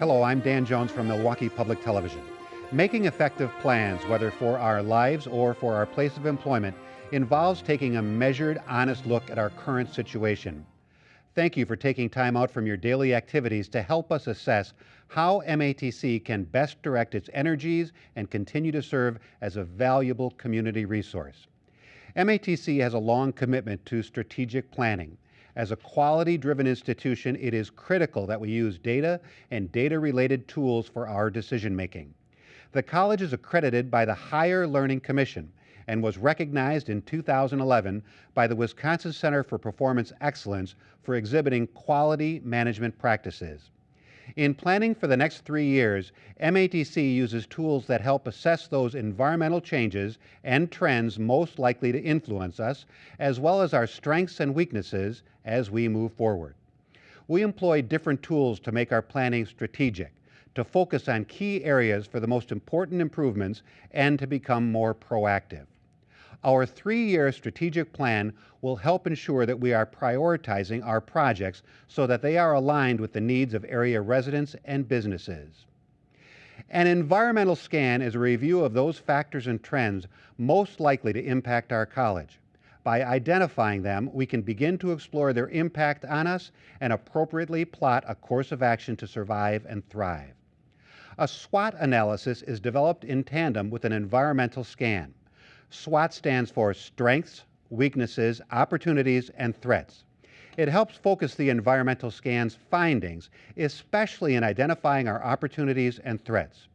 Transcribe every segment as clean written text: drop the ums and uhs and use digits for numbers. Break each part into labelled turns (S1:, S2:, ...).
S1: Hello, I'm Dan Jones from Milwaukee Public Television. Making effective plans, whether for our lives or for our place of employment, involves taking a measured, honest look at our current situation. Thank you for taking time out from your daily activities to help us assess how MATC can best direct its energies and continue to serve as a valuable community resource. MATC has a long commitment to strategic planning. As a quality-driven institution, it is critical that we use data and data-related tools for our decision-making. The college is accredited by the Higher Learning Commission and was recognized in 2011 by the Wisconsin Center for Performance Excellence for exhibiting quality management practices. In planning for the next 3 years, MATC uses tools that help assess those environmental changes and trends most likely to influence us, as well as our strengths and weaknesses as we move forward. We employ different tools to make our planning strategic, to focus on key areas for the most important improvements, and to become more proactive. Our 3-year strategic plan will help ensure that we are prioritizing our projects so that they are aligned with the needs of area residents and businesses. An environmental scan is a review of those factors and trends most likely to impact our college. By identifying them, we can begin to explore their impact on us and appropriately plot a course of action to survive and thrive. A SWOT analysis is developed in tandem with an environmental scan. SWOT stands for Strengths, Weaknesses, Opportunities, and Threats. It helps focus the environmental scan's findings, especially in identifying our opportunities and threats.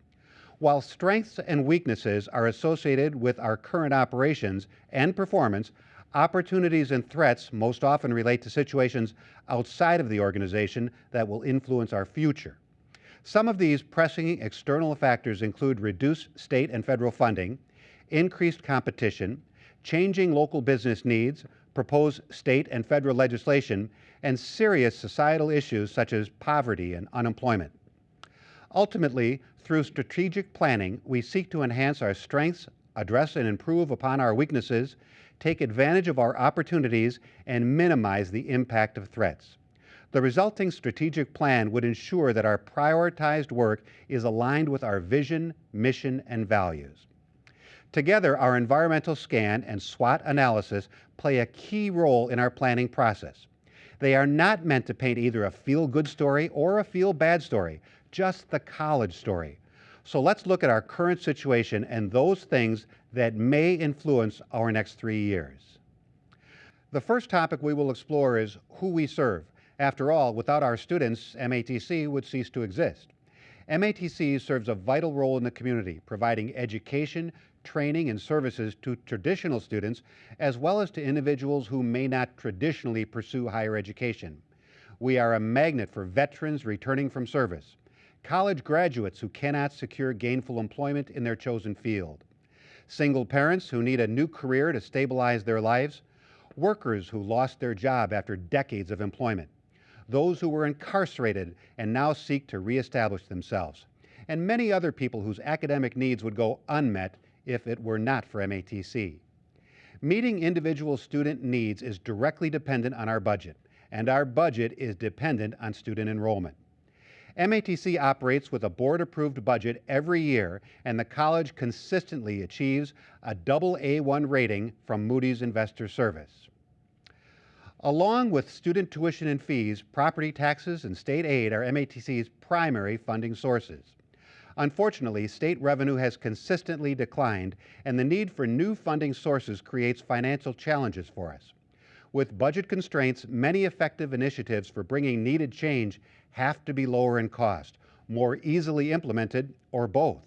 S1: While strengths and weaknesses are associated with our current operations and performance, opportunities and threats most often relate to situations outside of the organization that will influence our future. Some of these pressing external factors include reduced state and federal funding, increased competition, changing local business needs, proposed state and federal legislation, and serious societal issues such as poverty and unemployment. Ultimately, through strategic planning, we seek to enhance our strengths, address and improve upon our weaknesses, take advantage of our opportunities, and minimize the impact of threats. The resulting strategic plan would ensure that our prioritized work is aligned with our vision, mission, and values. Together, our environmental scan and SWOT analysis play a key role in our planning process. They are not meant to paint either a feel-good story or a feel-bad story, just the college story. So let's look at our current situation and those things that may influence our next 3 years. The first topic we will explore is who we serve. After all, without our students, MATC would cease to exist. MATC serves a vital role in the community, providing education, training, and services to traditional students, as well as to individuals who may not traditionally pursue higher education. We are a magnet for veterans returning from service, college graduates who cannot secure gainful employment in their chosen field, single parents who need a new career to stabilize their lives, workers who lost their job after decades of employment, those who were incarcerated and now seek to reestablish themselves, and many other people whose academic needs would go unmet if it were not for MATC. Meeting individual student needs is directly dependent on our budget, and our budget is dependent on student enrollment. MATC operates with a board-approved budget every year, and the college consistently achieves a AA1 rating from Moody's Investor Service. Along with student tuition and fees, property taxes and state aid are MATC's primary funding sources. Unfortunately, state revenue has consistently declined, and the need for new funding sources creates financial challenges for us. With budget constraints, many effective initiatives for bringing needed change have to be lower in cost, more easily implemented, or both.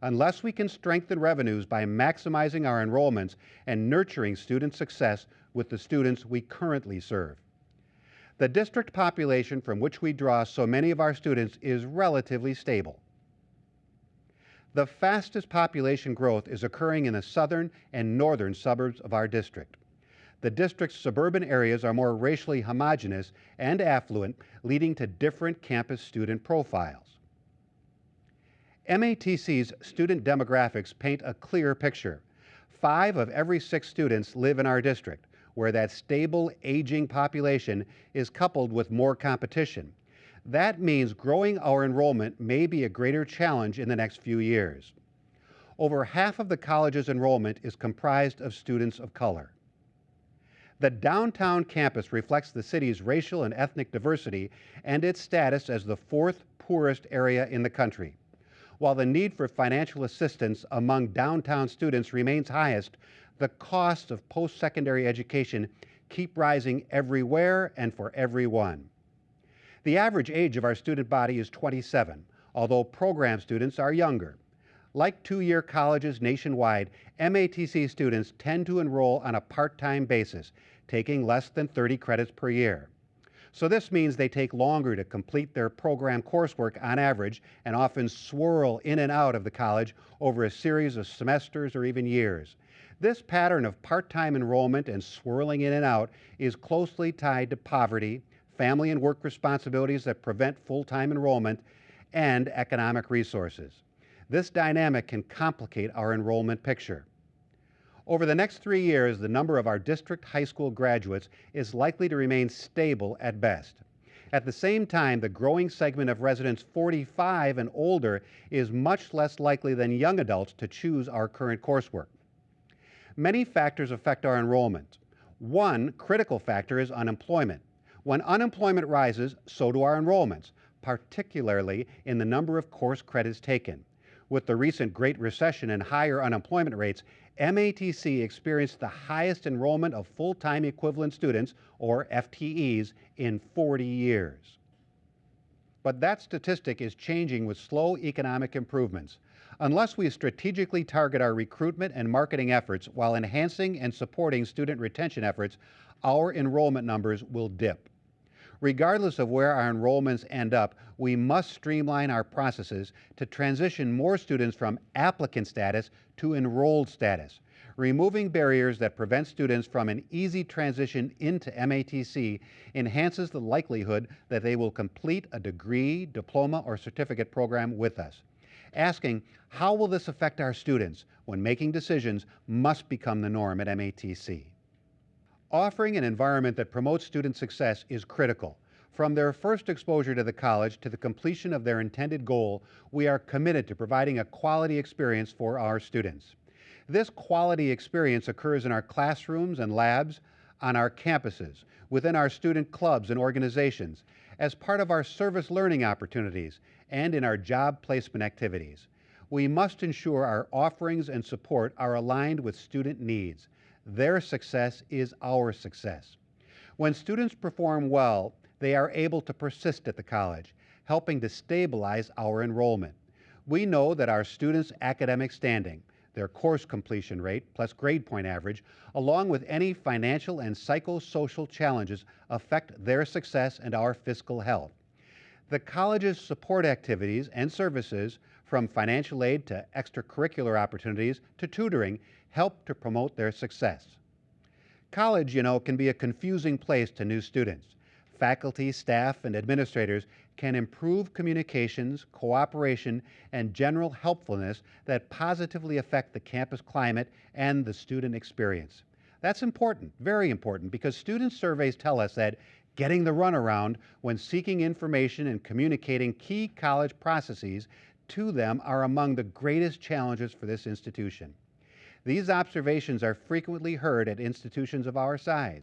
S1: Unless we can strengthen revenues by maximizing our enrollments and nurturing student success with the students we currently serve. The district population from which we draw so many of our students is relatively stable. The fastest population growth is occurring in the southern and northern suburbs of our district. The district's suburban areas are more racially homogeneous and affluent, leading to different campus student profiles. MATC's student demographics paint a clear picture. 5 of every 6 students live in our district, where that stable, aging population is coupled with more competition. That means growing our enrollment may be a greater challenge in the next few years. Over half of the college's enrollment is comprised of students of color. The downtown campus reflects the city's racial and ethnic diversity and its status as the fourth poorest area in the country. While the need for financial assistance among downtown students remains highest, the costs of post-secondary education keep rising everywhere and for everyone. The average age of our student body is 27, although program students are younger. Like two-year colleges nationwide, MATC students tend to enroll on a part-time basis, taking less than 30 credits per year. So this means they take longer to complete their program coursework on average and often swirl in and out of the college over a series of semesters or even years. This pattern of part-time enrollment and swirling in and out is closely tied to poverty, family and work responsibilities that prevent full-time enrollment, and economic resources. This dynamic can complicate our enrollment picture. Over the next 3 years, the number of our district high school graduates is likely to remain stable at best. At the same time, the growing segment of residents 45 and older is much less likely than young adults to choose our current coursework. Many factors affect our enrollment. One critical factor is unemployment. When unemployment rises, so do our enrollments, particularly in the number of course credits taken. With the recent Great Recession and higher unemployment rates, MATC experienced the highest enrollment of full-time equivalent students, or FTEs, in 40 years. But that statistic is changing with slow economic improvements. Unless we strategically target our recruitment and marketing efforts while enhancing and supporting student retention efforts, our enrollment numbers will dip. Regardless of where our enrollments end up, we must streamline our processes to transition more students from applicant status to enrolled status. Removing barriers that prevent students from an easy transition into MATC enhances the likelihood that they will complete a degree, diploma, or certificate program with us. Asking, how will this affect our students when making decisions must become the norm at MATC. Offering an environment that promotes student success is critical. From their first exposure to the college to the completion of their intended goal, we are committed to providing a quality experience for our students. This quality experience occurs in our classrooms and labs, on our campuses, within our student clubs and organizations, as part of our service learning opportunities, and in our job placement activities. We must ensure our offerings and support are aligned with student needs. Their success is our success. When students perform well, they are able to persist at the college, helping to stabilize our enrollment. We know that our students' academic standing, their course completion rate plus grade point average, along with any financial and psychosocial challenges affect their success and our fiscal health. The college's support activities and services, from financial aid to extracurricular opportunities to tutoring, help to promote their success. College, can be a confusing place to new students. Faculty, staff, and administrators can improve communications, cooperation, and general helpfulness that positively affect the campus climate and the student experience. That's important, very important, because student surveys tell us that getting the runaround when seeking information and communicating key college processes to them are among the greatest challenges for this institution. These observations are frequently heard at institutions of our size.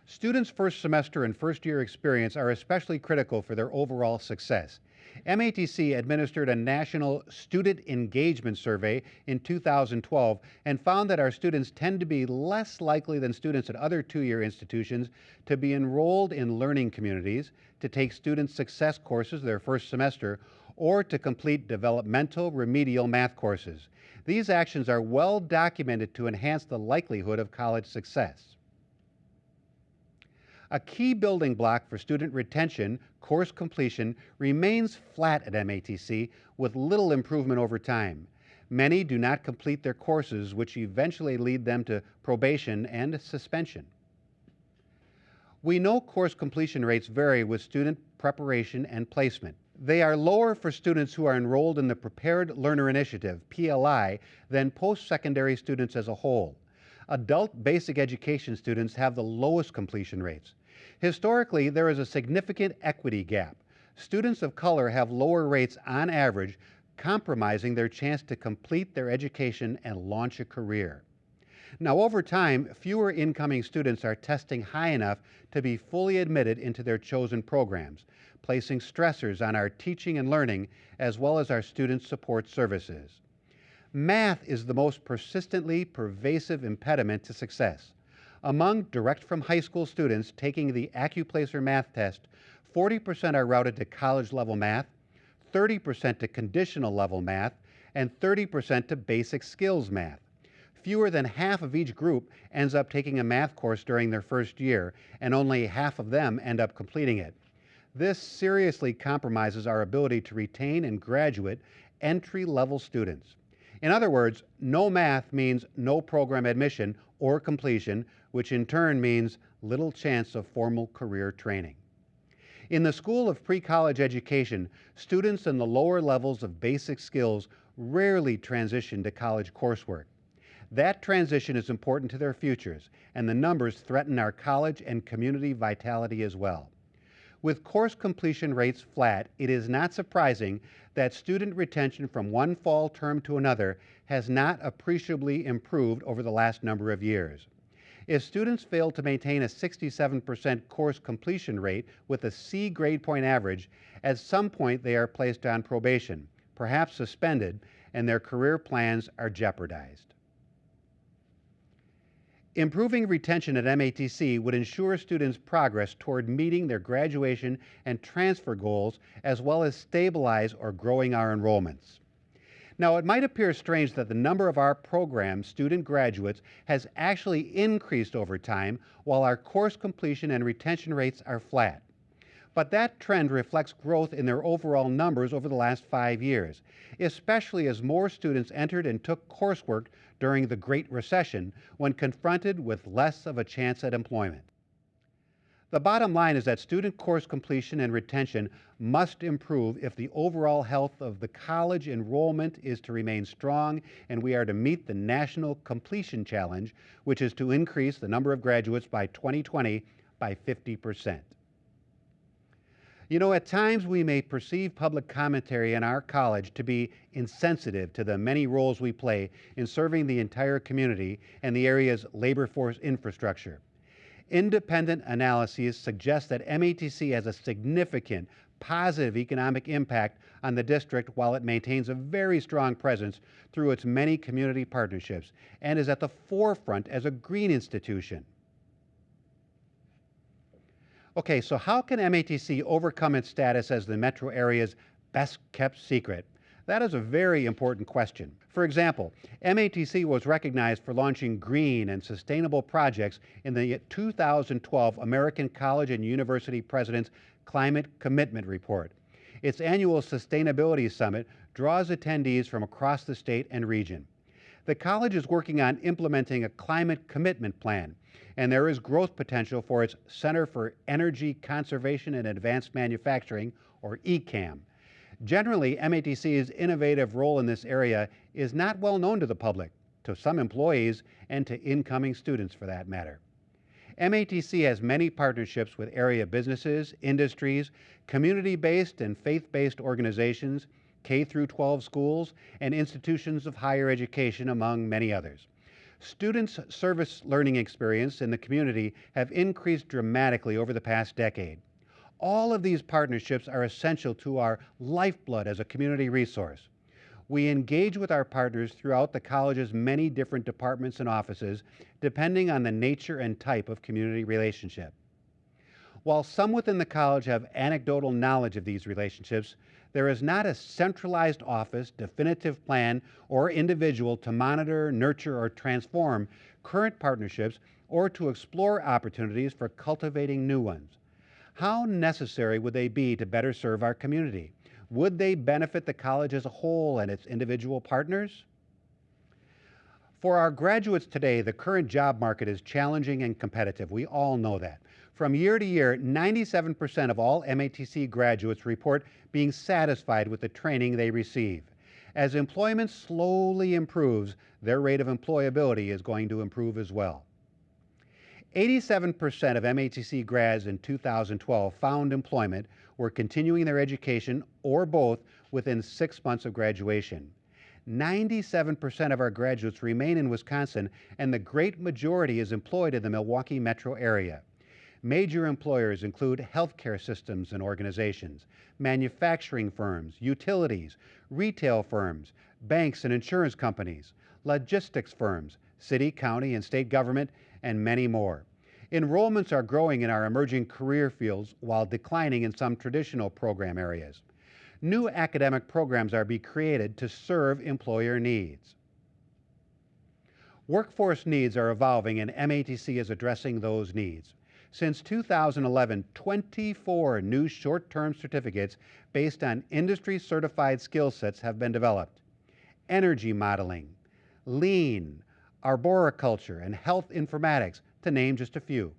S1: Students' first semester and first year experience are especially critical for their overall success. MATC administered a national student engagement survey in 2012 and found that our students tend to be less likely than students at other two-year institutions to be enrolled in learning communities, to take student success courses their first semester, or to complete developmental remedial math courses. These actions are well documented to enhance the likelihood of college success. A key building block for student retention, course completion, remains flat at MATC with little improvement over time. Many do not complete their courses, which eventually lead them to probation and suspension. We know course completion rates vary with student preparation and placement. They are lower for students who are enrolled in the Prepared Learner Initiative, PLI, than post-secondary students as a whole. Adult basic education students have the lowest completion rates. Historically, there is a significant equity gap. Students of color have lower rates on average, compromising their chance to complete their education and launch a career. Now, over time, fewer incoming students are testing high enough to be fully admitted into their chosen programs, placing stressors on our teaching and learning as well as our student support services. Math is the most persistently pervasive impediment to success. Among direct from high school students taking the AccuPlacer math test, 40% are routed to college level math, 30% to conditional level math, and 30% to basic skills math. Fewer than half of each group ends up taking a math course during their first year, and only half of them end up completing it. This seriously compromises our ability to retain and graduate entry-level students. In other words, no math means no program admission or completion, which in turn means little chance of formal career training. In the School of Pre-College Education, students in the lower levels of basic skills rarely transition to college coursework. That transition is important to their futures, and the numbers threaten our college and community vitality as well. With course completion rates flat, it is not surprising that student retention from one fall term to another has not appreciably improved over the last number of years. If students fail to maintain a 67% course completion rate with a C grade point average, at some point they are placed on probation, perhaps suspended, and their career plans are jeopardized. Improving retention at MATC would ensure students' progress toward meeting their graduation and transfer goals, as well as stabilize or growing our enrollments. Now, it might appear strange that the number of our program student graduates has actually increased over time, while our course completion and retention rates are flat. But that trend reflects growth in their overall numbers over the last 5 years, especially as more students entered and took coursework during the Great Recession when confronted with less of a chance at employment. The bottom line is that student course completion and retention must improve if the overall health of the college enrollment is to remain strong and we are to meet the National Completion Challenge, which is to increase the number of graduates by 2020 by 50%. You know, at times we may perceive public commentary in our college to be insensitive to the many roles we play in serving the entire community and the area's labor force infrastructure. Independent analyses suggest that MATC has a significant positive economic impact on the district while it maintains a very strong presence through its many community partnerships and is at the forefront as a green institution. Okay, so how can MATC overcome its status as the metro area's best kept secret? That is a very important question. For example, MATC was recognized for launching green and sustainable projects in the 2012 American College and University President's Climate Commitment Report. Its annual Sustainability Summit draws attendees from across the state and region. The college is working on implementing a climate commitment plan, and there is growth potential for its Center for Energy Conservation and Advanced Manufacturing, or ECAM. Generally, MATC's innovative role in this area is not well known to the public, to some employees, and to incoming students for that matter. MATC has many partnerships with area businesses, industries, community-based and faith-based organizations, K-12 schools, and institutions of higher education, among many others. Students' service learning experience in the community have increased dramatically over the past decade. All of these partnerships are essential to our lifeblood as a community resource. We engage with our partners throughout the college's many different departments and offices, depending on the nature and type of community relationship. While some within the college have anecdotal knowledge of these relationships, there is not a centralized office, definitive plan, or individual to monitor, nurture, or transform current partnerships or to explore opportunities for cultivating new ones. How necessary would they be to better serve our community? Would they benefit the college as a whole and its individual partners? For our graduates today, the current job market is challenging and competitive. We all know that. From year to year, 97% of all MATC graduates report being satisfied with the training they receive. As employment slowly improves, their rate of employability is going to improve as well. 87% of MATC grads in 2012 found employment, were continuing their education, or both within 6 months of graduation. 97% of our graduates remain in Wisconsin, and the great majority is employed in the Milwaukee metro area. Major employers include healthcare systems and organizations, manufacturing firms, utilities, retail firms, banks and insurance companies, logistics firms, city, county, and state government, and many more. Enrollments are growing in our emerging career fields while declining in some traditional program areas. New academic programs are being created to serve employer needs. Workforce needs are evolving, and MATC is addressing those needs. Since 2011, 24 new short-term certificates based on industry-certified skill sets have been developed. Energy modeling, lean, arboriculture, and health informatics, to name just a few.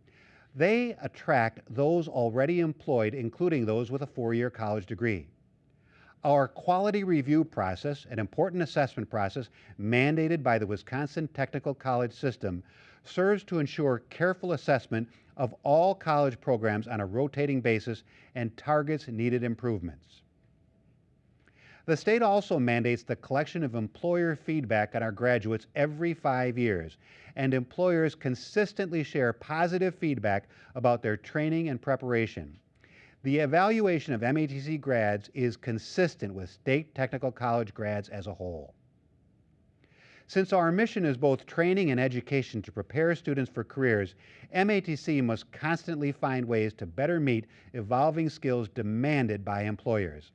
S1: They attract those already employed, including those with a 4-year college degree. Our quality review process, an important assessment process mandated by the Wisconsin Technical College system, serves to ensure careful assessment of all college programs on a rotating basis and targets needed improvements. The state also mandates the collection of employer feedback on our graduates every 5 years, and employers consistently share positive feedback about their training and preparation. The evaluation of MATC grads is consistent with state technical college grads as a whole. Since our mission is both training and education to prepare students for careers, MATC must constantly find ways to better meet evolving skills demanded by employers.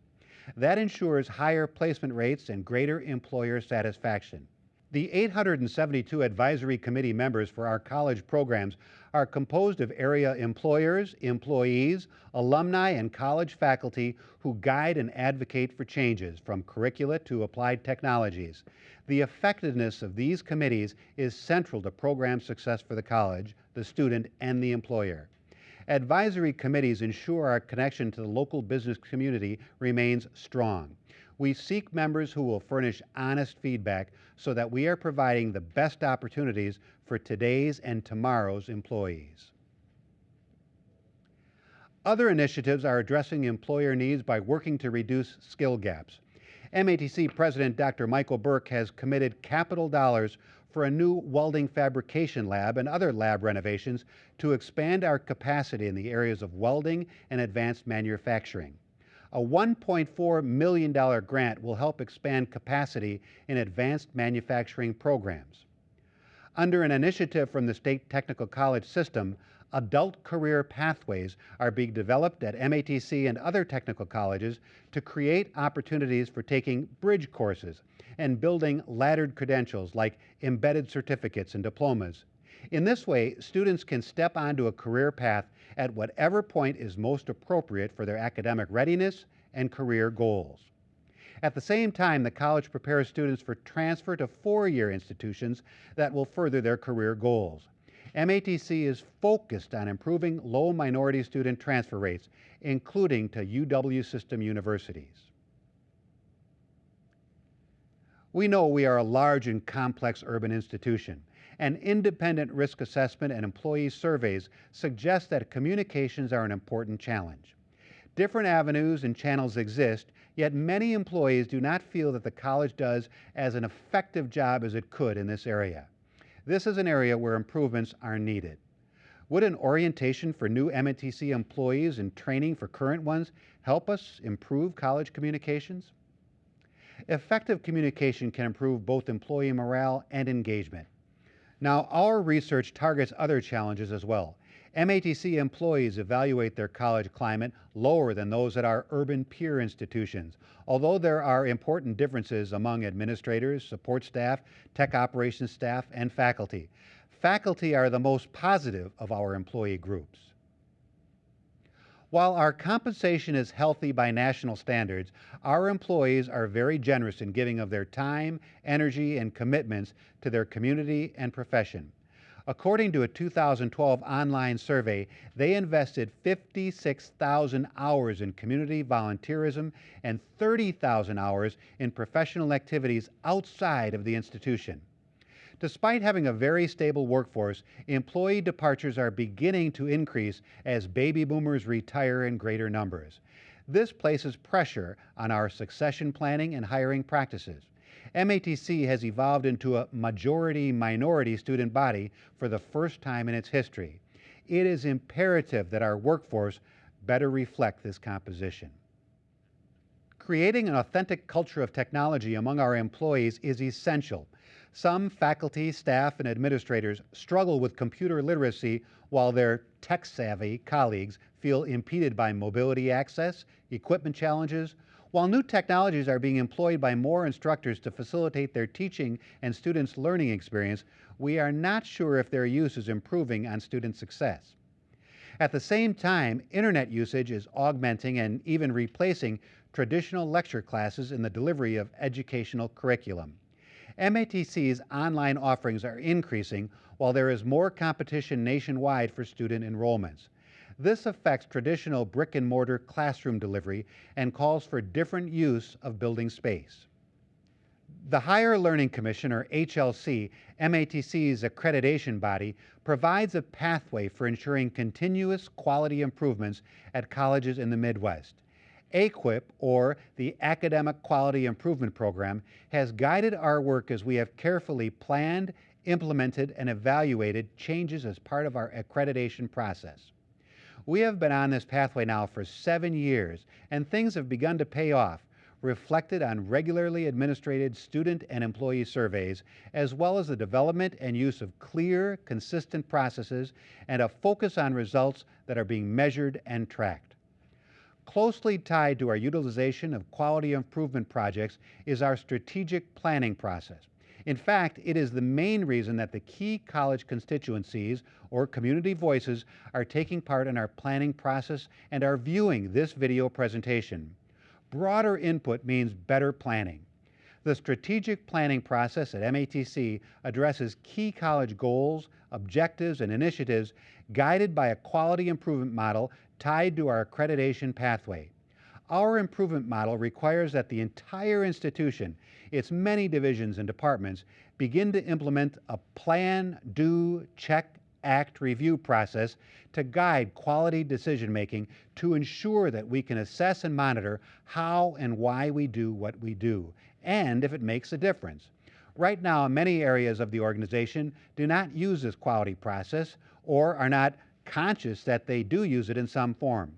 S1: That ensures higher placement rates and greater employer satisfaction. The 872 advisory committee members for our college programs are composed of area employers, employees, alumni, and college faculty who guide and advocate for changes from curricula to applied technologies. The effectiveness of these committees is central to program success for the college, the student, and the employer. Advisory committees ensure our connection to the local business community remains strong. We seek members who will furnish honest feedback so that we are providing the best opportunities for today's and tomorrow's employees. Other initiatives are addressing employer needs by working to reduce skill gaps. MATC President Dr. Michael Burke has committed capital dollars for a new welding fabrication lab and other lab renovations to expand our capacity in the areas of welding and advanced manufacturing. A $1.4 million grant will help expand capacity in advanced manufacturing programs. Under an initiative from the State Technical College system, adult career pathways are being developed at MATC and other technical colleges to create opportunities for taking bridge courses and building laddered credentials like embedded certificates and diplomas. In this way, students can step onto a career path at whatever point is most appropriate for their academic readiness and career goals. At the same time, the college prepares students for transfer to 4-year institutions that will further their career goals. MATC is focused on improving low minority student transfer rates, including to UW system universities. We know we are a large and complex urban institution, and independent risk assessment and employee surveys suggest that communications are an important challenge. Different avenues and channels exist, yet many employees do not feel that the college does as an effective job as it could in this area. This is an area where improvements are needed. Would an orientation for new MATC employees and training for current ones help us improve college communications? Effective communication can improve both employee morale and engagement. Now, our research targets other challenges as well. MATC employees evaluate their college climate lower than those at our urban peer institutions, although there are important differences among administrators, support staff, tech operations staff, and faculty. Faculty are the most positive of our employee groups. While our compensation is healthy by national standards, our employees are very generous in giving of their time, energy, and commitments to their community and profession. According to a 2012 online survey, they invested 56,000 hours in community volunteerism and 30,000 hours in professional activities outside of the institution. Despite having a very stable workforce, employee departures are beginning to increase as baby boomers retire in greater numbers. This places pressure on our succession planning and hiring practices. MATC has evolved into a majority-minority student body for the first time in its history. It is imperative that our workforce better reflect this composition. Creating an authentic culture of technology among our employees is essential. Some faculty, staff, and administrators struggle with computer literacy while their tech-savvy colleagues feel impeded by mobility access, equipment challenges. While new technologies are being employed by more instructors to facilitate their teaching and students' learning experience, we are not sure if their use is improving on student success. At the same time, internet usage is augmenting and even replacing traditional lecture classes in the delivery of educational curriculum. MATC's online offerings are increasing while there is more competition nationwide for student enrollments. This affects traditional brick-and-mortar classroom delivery and calls for different use of building space. The Higher Learning Commission, or HLC, MATC's accreditation body, provides a pathway for ensuring continuous quality improvements at colleges in the Midwest. AQUIP, or the Academic Quality Improvement Program, has guided our work as we have carefully planned, implemented, and evaluated changes as part of our accreditation process. We have been on this pathway now for 7 years, and things have begun to pay off, reflected on regularly administered student and employee surveys, as well as the development and use of clear, consistent processes and a focus on results that are being measured and tracked. Closely tied to our utilization of quality improvement projects is our strategic planning process. In fact, it is the main reason that the key college constituencies or community voices are taking part in our planning process and are viewing this video presentation. Broader input means better planning. The strategic planning process at MATC addresses key college goals, objectives, and initiatives guided by a quality improvement model tied to our accreditation pathway. Our improvement model requires that the entire institution, its many divisions and departments, begin to implement a plan, do, check, act, review process to guide quality decision-making to ensure that we can assess and monitor how and why we do what we do, and if it makes a difference. Right now, many areas of the organization do not use this quality process or are not conscious that they do use it in some form.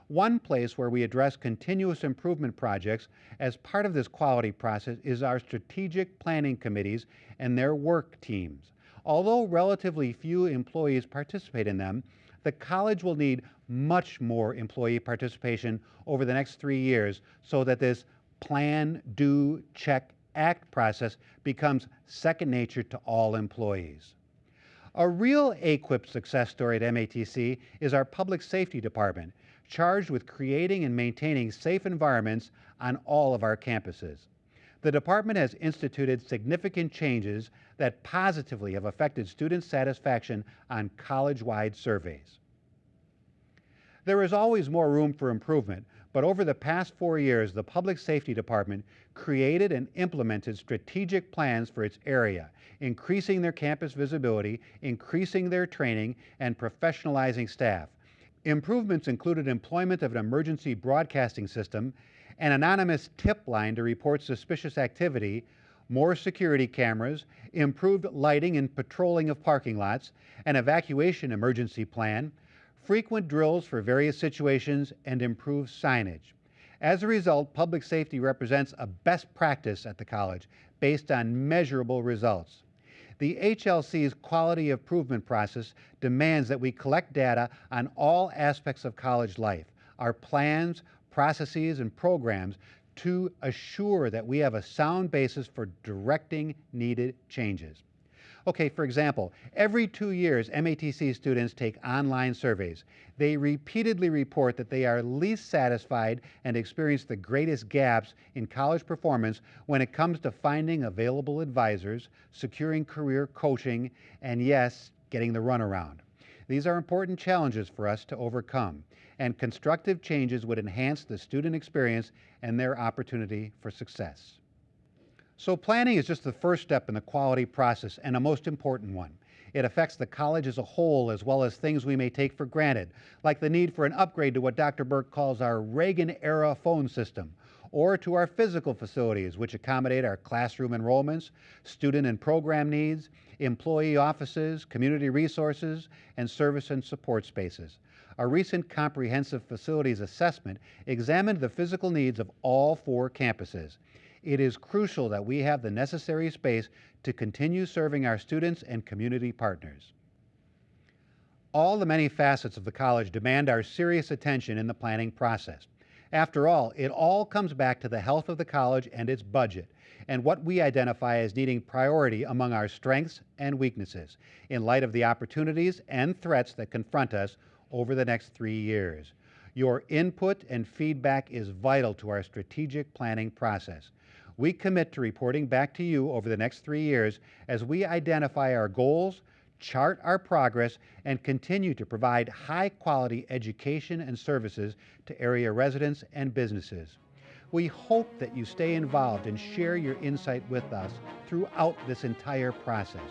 S1: One place where we address continuous improvement projects as part of this quality process is our strategic planning committees and their work teams. Although relatively few employees participate in them, the college will need much more employee participation over the next 3 years so that this plan, do, check, act process becomes second nature to all employees. A real AQUIP success story at MATC is our Public Safety Department, charged with creating and maintaining safe environments on all of our campuses. The department has instituted significant changes that positively have affected student satisfaction on college-wide surveys. There is always more room for improvement, but over the past 4 years, the Public Safety Department created and implemented strategic plans for its area, increasing their campus visibility, increasing their training, and professionalizing staff. Improvements included employment of an emergency broadcasting system, an anonymous tip line to report suspicious activity, more security cameras, improved lighting and patrolling of parking lots, an evacuation emergency plan, frequent drills for various situations, and improved signage. As a result, public safety represents a best practice at the college based on measurable results. The HLC's quality improvement process demands that we collect data on all aspects of college life, our plans, processes, and programs to assure that we have a sound basis for directing needed changes. Okay, for example, every 2 years, MATC students take online surveys. They repeatedly report that they are least satisfied and experience the greatest gaps in college performance when it comes to finding available advisors, securing career coaching, and yes, getting the runaround. These are important challenges for us to overcome, and constructive changes would enhance the student experience and their opportunity for success. So planning is just the first step in the quality process, and a most important one. It affects the college as a whole, as well as things we may take for granted, like the need for an upgrade to what Dr. Burke calls our Reagan-era phone system, or to our physical facilities, which accommodate our classroom enrollments, student and program needs, employee offices, community resources, and service and support spaces. A recent comprehensive facilities assessment examined the physical needs of all 4 campuses. It is crucial that we have the necessary space to continue serving our students and community partners. All the many facets of the college demand our serious attention in the planning process. After all, it all comes back to the health of the college and its budget, and what we identify as needing priority among our strengths and weaknesses, in light of the opportunities and threats that confront us over the next 3 years. Your input and feedback is vital to our strategic planning process. We commit to reporting back to you over the next 3 years as we identify our goals, chart our progress, and continue to provide high-quality education and services to area residents and businesses. We hope that you stay involved and share your insight with us throughout this entire process.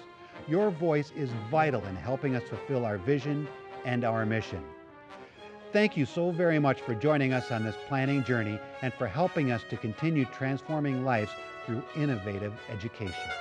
S1: Your voice is vital in helping us fulfill our vision and our mission. Thank you so very much for joining us on this planning journey and for helping us to continue transforming lives through innovative education.